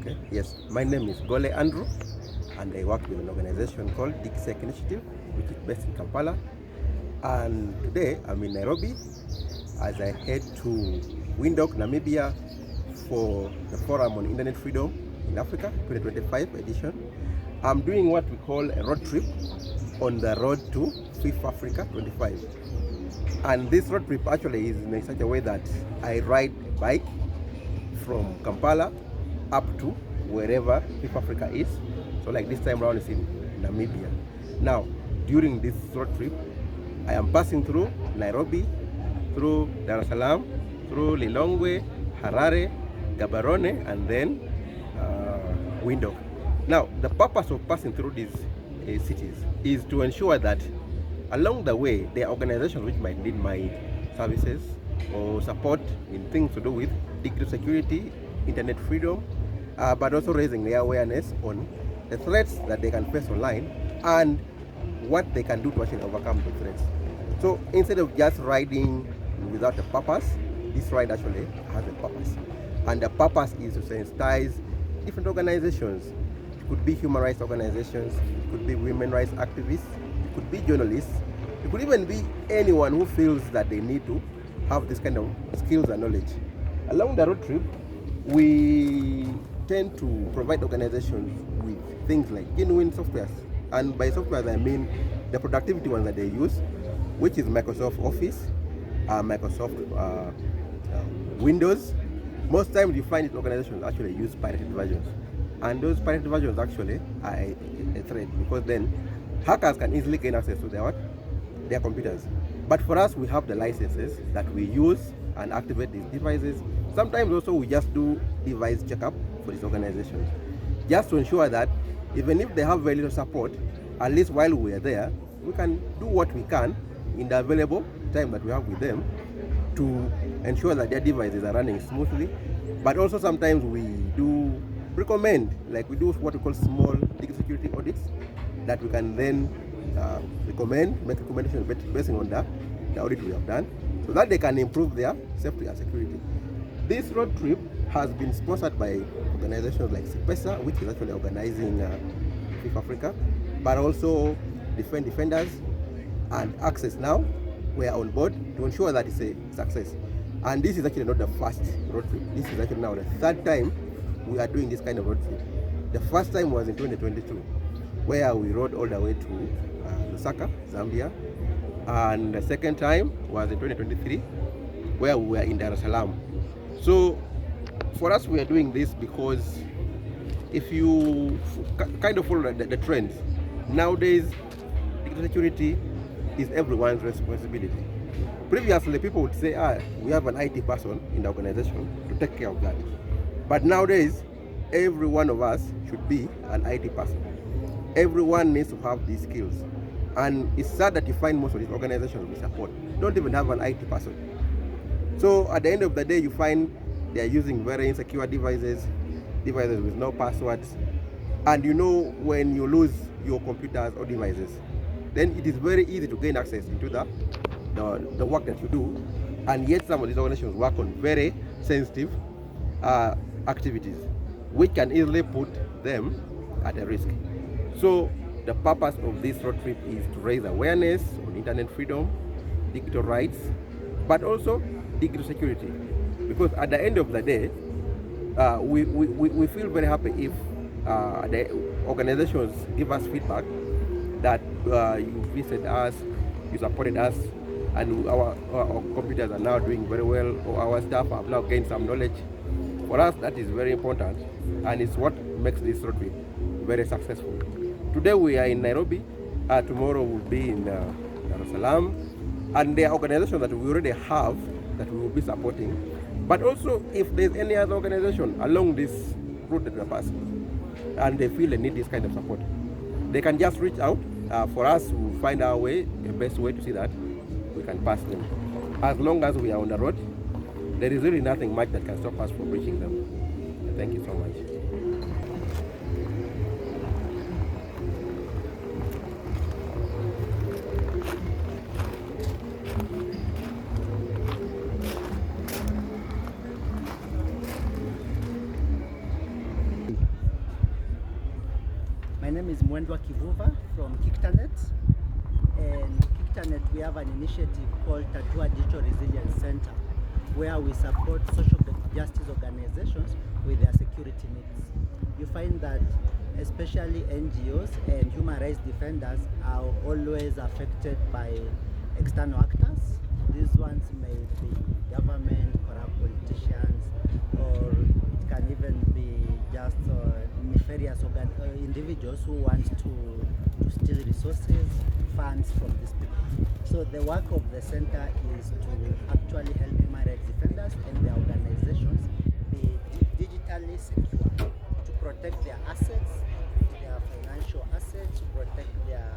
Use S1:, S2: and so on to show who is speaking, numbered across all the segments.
S1: Okay. Yes, my name is Gole Andrew, and I work with an organization called KICTANet Initiative, which is based in Kampala. And today I'm in Nairobi as I head to Windhoek, Namibia for the Forum on Internet Freedom in Africa 2025 edition. I'm doing what we call a road trip on the road to FIFAfrica 25. And this road trip actually is in such a way that I ride a bike from Kampala up to wherever FIFAfrica is. So like this time around is in Namibia. Now, during this road trip, I am passing through Nairobi, through Dar es Salaam, through Lilongwe, Harare, Gaborone, and then Windhoek. Now, the purpose of passing through these cities is to ensure that along the way, there are organizations which might need my services or support in things to do with digital security, internet freedom, but also raising their awareness on the threats that they can face online and what they can do to actually overcome the threats. So instead of just riding without a purpose, this ride actually has a purpose. And the purpose is to sensitize different organizations. It could be human rights organizations, it could be women rights activists, it could be journalists, it could even be anyone who feels that they need to have this kind of skills and knowledge. Along the road trip, we tend to provide organizations with things like genuine softwares. And by softwares, I mean the productivity ones that they use, which is Microsoft Office, Microsoft Windows. Most times you find these organizations actually use pirated versions. And those pirated versions actually are a threat, because then hackers can easily gain access to their computers. But for us, we have the licenses that we use and activate these devices. Sometimes also we just do device checkup for these organizations, just to ensure that even if they have very little support, at least while we are there, we can do what we can in the available time that we have with them to ensure that their devices are running smoothly. But also sometimes we do recommend, like we do what we call small digital security audits, that we can then make recommendations based on the audit we have done, so that they can improve their safety and security. This road trip has been sponsored by organizations like CIPESA, which is actually organizing FIFAfrica, but also Defenders and Access Now. We are on board to ensure that it's a success. And this is actually not the first road trip. This is actually now the third time we are doing this kind of road trip. The first time was in 2022, where we rode all the way to Lusaka, Zambia. And the second time was in 2023, where we were in Dar es Salaam. So for us, we are doing this because if you kind of follow the trends, nowadays digital security is everyone's responsibility. Previously, people would say, we have an IT person in the organization to take care of that. But nowadays, every one of us should be an IT person. Everyone needs to have these skills. And it's sad that you find most of these organizations we support don't even have an IT person. So at the end of the day, you find they are using very insecure devices with no passwords. And you know, when you lose your computers or devices, then it is very easy to gain access into the work that you do. And yet some of these organizations work on very sensitive activities, which can easily put them at a risk. So the purpose of this road trip is to raise awareness on internet freedom, digital rights, but also digital security. Because at the end of the day, we feel very happy if the organizations give us feedback that you visited us, you supported us, and our computers are now doing very well, or our staff have now gained some knowledge. For us, that is very important, and it's what makes this road trip very successful. Today we are in Nairobi, tomorrow we'll be in Dar es Salaam, and there are organizations that we already have that we will be supporting. But also, if there's any other organization along this route that we are passing, and they feel they need this kind of support, they can just reach out. For us, we'll find our way, the best way to see that we can pass them. As long as we are on the road, there is really nothing much that can stop us from reaching them. Thank you so much.
S2: name is Windhoek from KICTANet. And KICTANet, we have an initiative called Tatua Digital Resilience Center, where we support social justice organizations with their security needs. You find that especially NGOs and human rights defenders are always affected by external actors. These ones may be government, corrupt politicians, or it can even be just nefarious individuals who want to steal resources, funds from these people. So the work of the center is to actually help human rights defenders and their organizations be digitally secure, to protect their assets, their financial assets, to protect their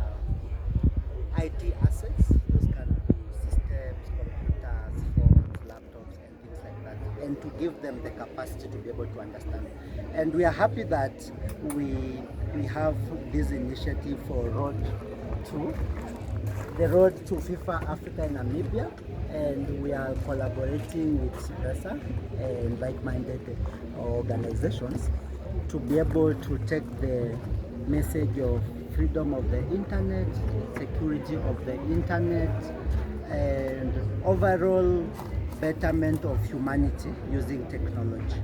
S2: IT assets. Those can be systems, computers, phones, laptops, and things like that, and to give them the capacity to be able to understand. And we are happy that we have this initiative for the road to FIFAfrica in Namibia, and we are collaborating with CIPESA and like-minded organizations to be able to take the message of freedom of the internet, security of the internet, and overall betterment of humanity using technology.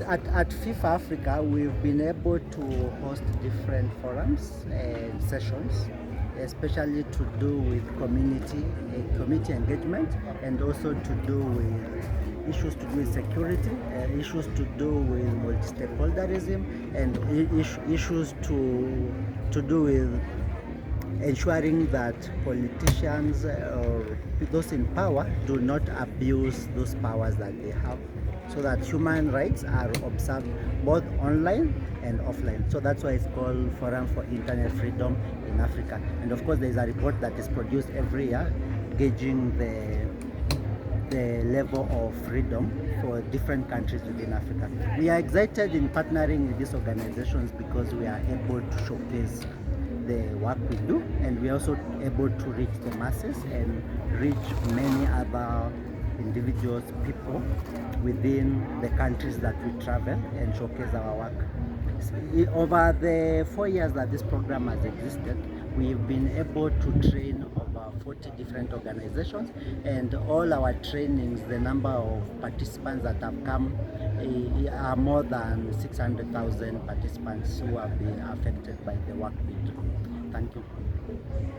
S2: At FIFAfrica, we've been able to host different forums and sessions, especially to do with community engagement, and also to do with issues to do with security, issues to do with multi-stakeholderism, and issues to do with ensuring that politicians or those in power do not abuse those powers that they have, so that human rights are observed both online and offline. So that's why it's called Forum for Internet Freedom in Africa. And of course, there is a report that is produced every year gauging the level of freedom for different countries within Africa. We are excited in partnering with these organizations because we are able to showcase the work we do, and we are also able to reach the masses and reach many other individuals, people within the countries that we travel, and showcase our work. Over the 4 years that this program has existed, we've been able to train over 40 different organizations, and all our trainings, the number of participants that have come are more than 600,000 participants who have been affected by the work we do. Thank you.